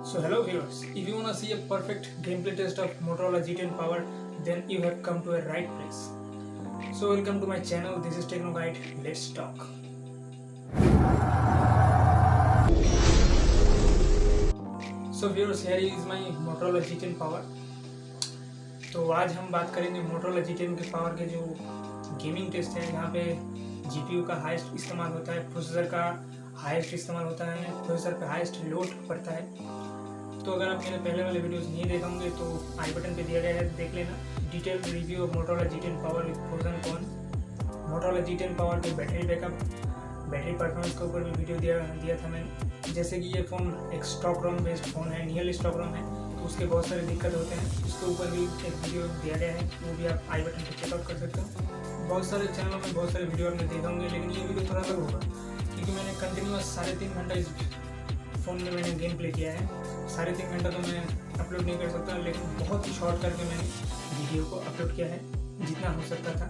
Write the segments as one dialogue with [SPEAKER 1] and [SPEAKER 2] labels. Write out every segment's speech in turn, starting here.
[SPEAKER 1] So hello viewers, if you wanna see a perfect gameplay test of Motorola G10 Power, then you have come to a right place. So welcome to my channel, this is Techno Guide, let's talk. So viewers, here is my Motorola G10 Power. तो आज हम बात करेंगे Motorola G10 के power के जो gaming test है, यहाँ पे GPU का हाईएस्ट इस्तेमाल होता है, प्रोसेसर का हाईएस्ट इस्तेमाल होता है, प्रोसेसर पे हाईएस्ट लोड पड़ता है। तो अगर आप मेरे पहले वाले वीडियोस नहीं देखे होंगे तो आई बटन पे दिया गया है, देख लेना। Detail review of Motorola G10 power with pros and cons. Motorola G10 power के बैटरी बैकअप, बैटरी परफॉर्मेंस के ऊपर भी वीडियो दिया था मैंने। जैसे कि ये फ़ोन एक स्टॉक रोम बेस्ड फ़ोन है, नियरली स्टॉक रोम है, तो उसके बहुत सारे दिक्कत होते हैं, उसके ऊपर भी एक वीडियो दिया गया है, वो भी आप आई बटन पर चेकआउट कर सकते हो। बहुत सारे चैनलों में बहुत सारे वीडियो आपने देखे होंगे, लेकिन ये वीडियो थोड़ा अलग होगा क्योंकि मैंने कंटिन्यूस 3.5 घंटा इस फ़ोन में मैंने गेम प्ले किया है। 3.5 घंटा तो मैं अपलोड नहीं कर सकता, लेकिन बहुत ही शॉर्ट करके मैंने वीडियो को अपलोड किया है जितना हो सकता था।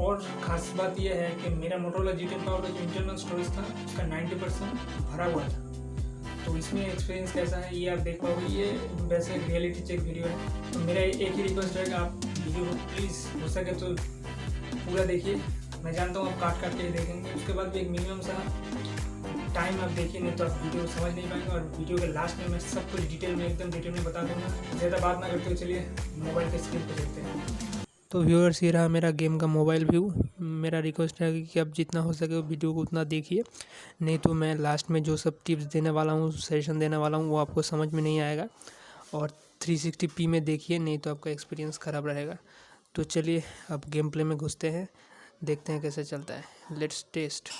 [SPEAKER 1] और ख़ास बात यह है कि मेरा Motorola G10 पावर का जो इंटरनल स्टोरेज था उसका 90% भरा हुआ था। तो इसमें एक्सपीरियंस कैसा है ये आप देख पाओगे। ये वैसे रियलिटी चेक वीडियो है, तो मेरा एक ही रिक्वेस्ट है कि आप वीडियो को प्लीज़ हो सके तो पूरा देखिए। मैं जानता हूँ आप काट काट के देखेंगे, उसके बाद भी एक मिनिमम सा टाइम आप देखिए, नहीं तो आप वीडियो समझ नहीं पाएंगे। और वीडियो के लास्ट में मैं सब कुछ डिटेल में एकदम डिटेल में बता दूँगा। ज़्यादा बात ना करते हुए चलिए मोबाइल के स्क्रीन पर देखते हैं।
[SPEAKER 2] तो व्यूअर्स, ये रहा मेरा गेम का मोबाइल व्यू। मेरा रिक्वेस्ट है कि आप जितना हो सके वीडियो को उतना देखिए, नहीं तो मैं लास्ट में जो सब टिप्स देने वाला हूँ, सजेशन देने वाला हूँ, वो आपको समझ में नहीं आएगा। और 360p में देखिए, नहीं तो आपका एक्सपीरियंस ख़राब रहेगा। तो चलिए अब गेम प्ले में घुसते हैं, देखते हैं कैसे चलता है। Let's test.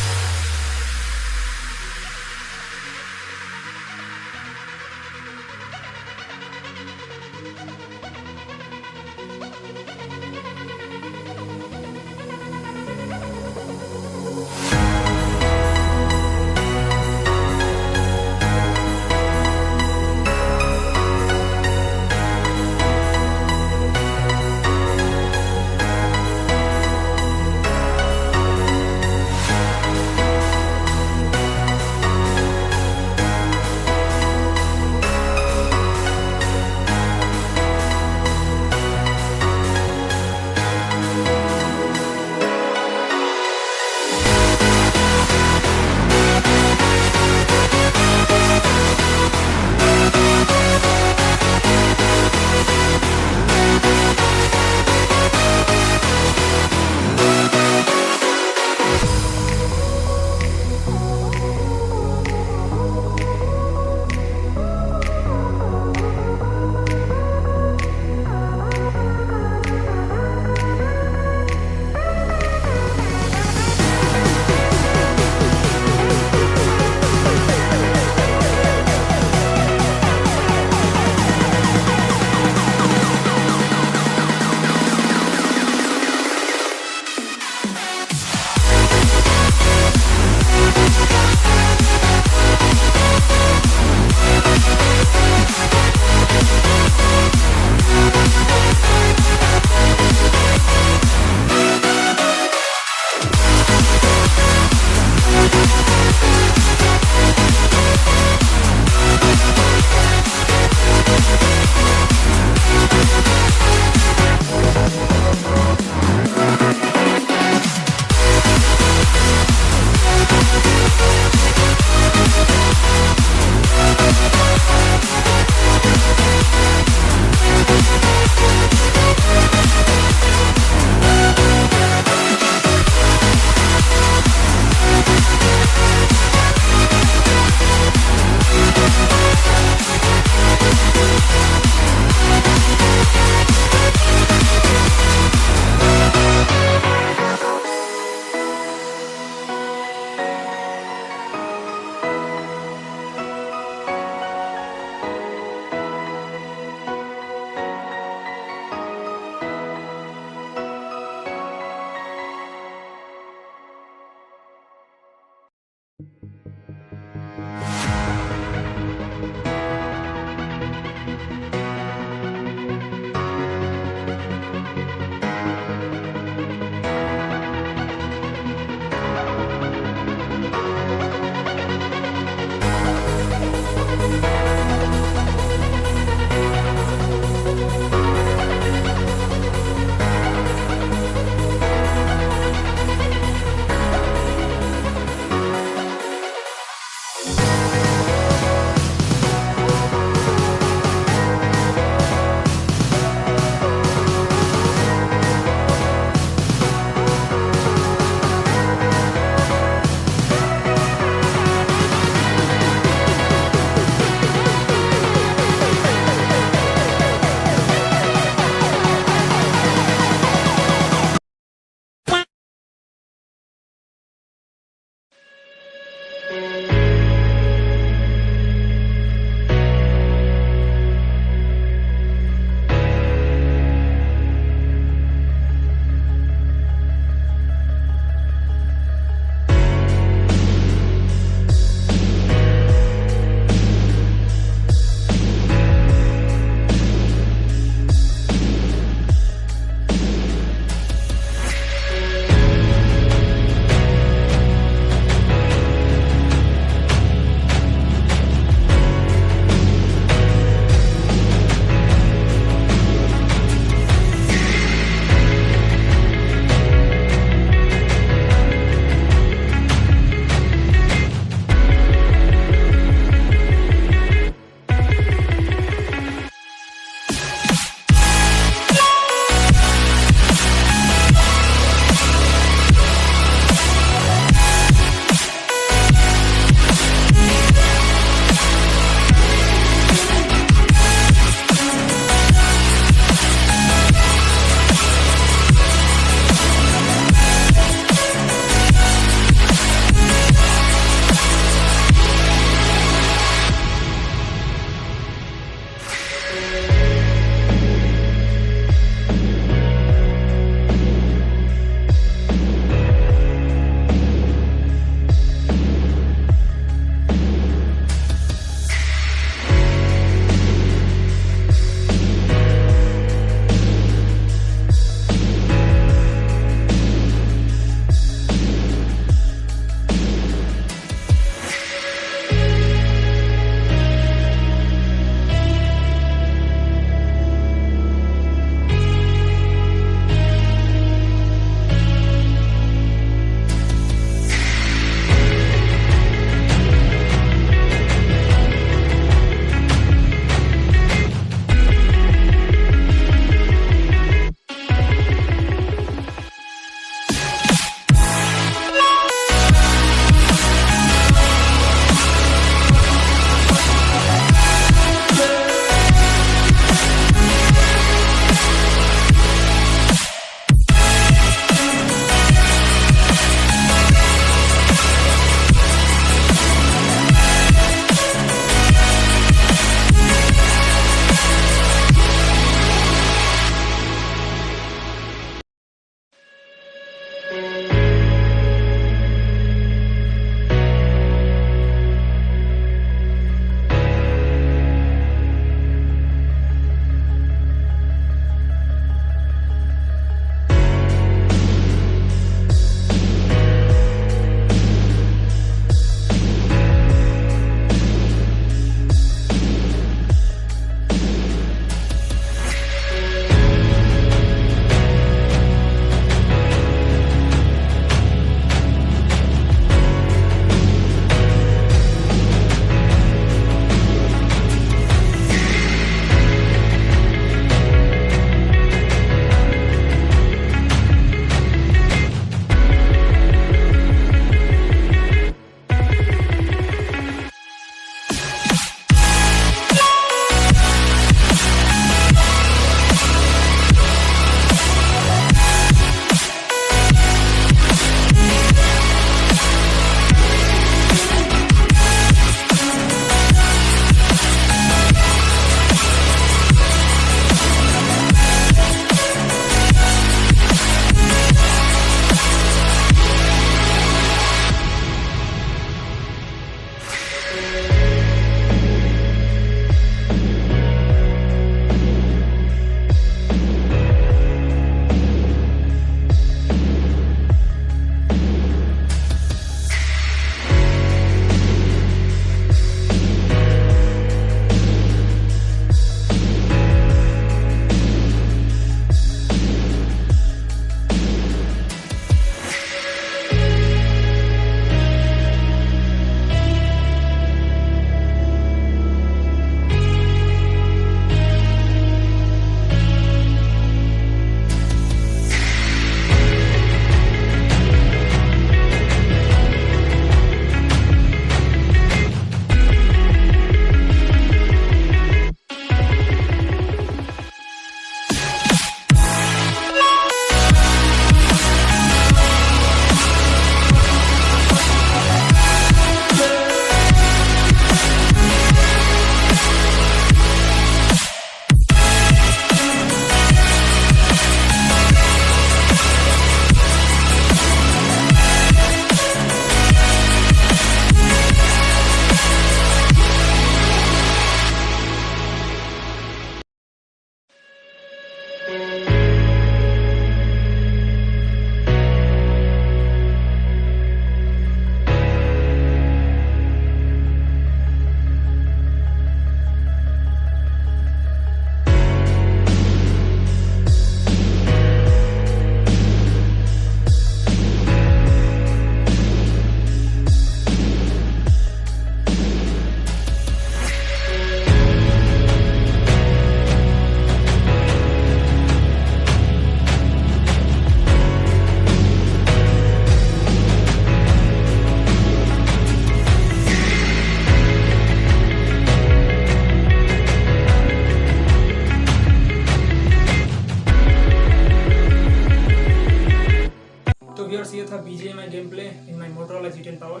[SPEAKER 1] G10 power.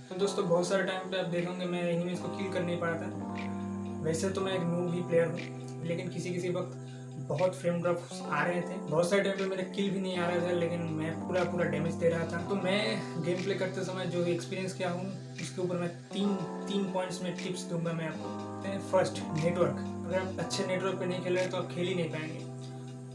[SPEAKER 1] तो दोस्तों बहुत सारे टाइम पे आप देखोगे मैं एनिमीज को किल कर नहीं पा रहा था। वैसे तो मैं एक नूब भी प्लेयर हूँ, लेकिन किसी वक्त बहुत फ्रेम ड्रॉप आ रहे थे, बहुत सारे टाइम पे मेरा किल भी नहीं आ रहा था, लेकिन मैं पूरा डैमेज दे रहा था। तो मैं गेम प्ले करते समय जो एक्सपीरियंस किया हूँ उसके ऊपर मैं तीन पॉइंट्स में टिप्स दूंगा मैं आपको। First, network. अगर आप अच्छे नेटवर्क पे नहीं खेल रहे तो आप खेल ही नहीं पाएंगे।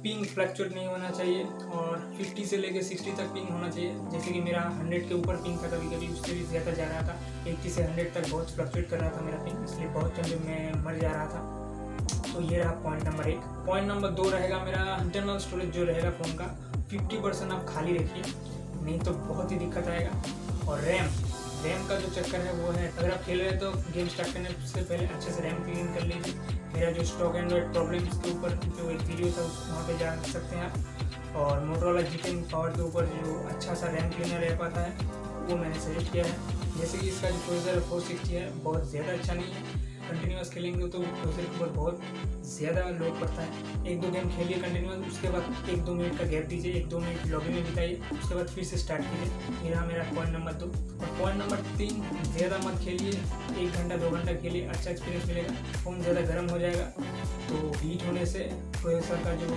[SPEAKER 1] पिंग फ्लक्चुएट नहीं होना चाहिए और 50 से लेकर 60 तक पिंग होना चाहिए। जैसे कि मेरा 100 के ऊपर पिंग था, कभी उससे भी ज़्यादा जा रहा था। 80 से 100 तक बहुत फ्लक्चुएट कर रहा था मेरा पिंग, इसलिए बहुत टाइम मैं मर जा रहा था। तो ये रहा पॉइंट नंबर 1। पॉइंट नंबर 2 रहेगा मेरा इंटरनल स्टोरेज जो रहेगा फ़ोन का 50% आप खाली रखिए, नहीं तो बहुत ही दिक्कत आएगा। और रैम का जो चक्कर है वो है, अगर आप खेल रहे हैं तो गेम स्टार्ट करने से पहले अच्छे से रैम क्लीन कर लीजिए। मेरा जो स्टॉक एंड्रॉइड प्रॉब्लम्स के ऊपर जो एक वीडियो था वहाँ पे जा सकते हैं आप। और मोटोरोला G10 पावर के ऊपर जो अच्छा सा रैम क्लीनर रह पाता है वो मैंने सजेस्ट किया है। जैसे कि इसका जो प्रोसेसर 460 है, बहुत ज़्यादा अच्छा नहीं है। कंटिन्यूस खेलेंगे तो प्रोसेसर के ऊपर बहुत ज़्यादा लोड पड़ता है। 1-2 गेम खेलिए कंटिन्यूस, उसके बाद 1-2 मिनट का गैप दीजिए, 1-2 मिनट लॉबी में बिताइए, उसके बाद फिर से स्टार्ट कीजिए। ये रहा मेरा पॉइंट नंबर 2। और पॉइंट नंबर 3, ज़्यादा मत खेलिए, 1 घंटा 2 घंटा खेलिए, अच्छा एक्सपीरियंस मिलेगा। फ़ोन ज़्यादा गर्म हो जाएगा तो हीट होने से प्रोसेसर का जो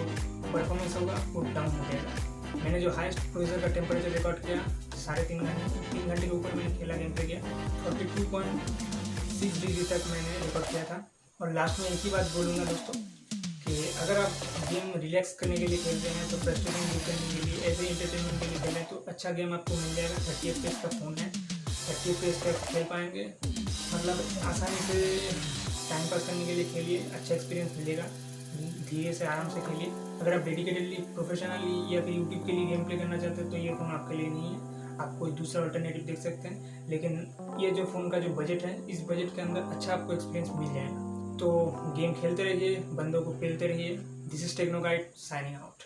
[SPEAKER 1] परफॉर्मेंस होगा वो डाउन हो जाएगा। मैंने जो हाईएस्ट प्रोसेसर का टेम्परेचर रिकॉर्ड किया 3.5 घंटे, 3 घंटे के ऊपर मैंने खेला गेम प्ले किया, 42.6 डिग्री तक मैंने रिकॉर्ड किया था। और लास्ट में एक ही बात बोलूँगा दोस्तों कि अगर आप गेम रिलैक्स करने के लिए खेलते हैं तो फ्रस्ट्रेशन दूर करने के लिए, ऐसे एंटरटेनमेंट के लिए खेलें तो अच्छा गेम आपको मिल जाएगा। 30 FPS का फ़ोन है, 30 FPS तक खेल पाएंगे, मतलब आसानी से टाइम पास करने के लिए खेलिए, अच्छा एक्सपीरियंस मिलेगा। धीरे से आराम से खेलिए। अगर आप डेडिकेटेडली प्रोफेशनली या फिर यूट्यूब के लिए गेम प्ले करना चाहते हैं तो ये फ़ोन आपके लिए नहीं है, आप कोई दूसरा अल्टरनेटिव देख सकते हैं। लेकिन ये जो फ़ोन का जो बजट है, इस बजट के अंदर अच्छा आपको एक्सपीरियंस मिल जाएगा। तो गेम खेलते रहिए, बंदों को पेलते रहिए। This is techno guide signing out.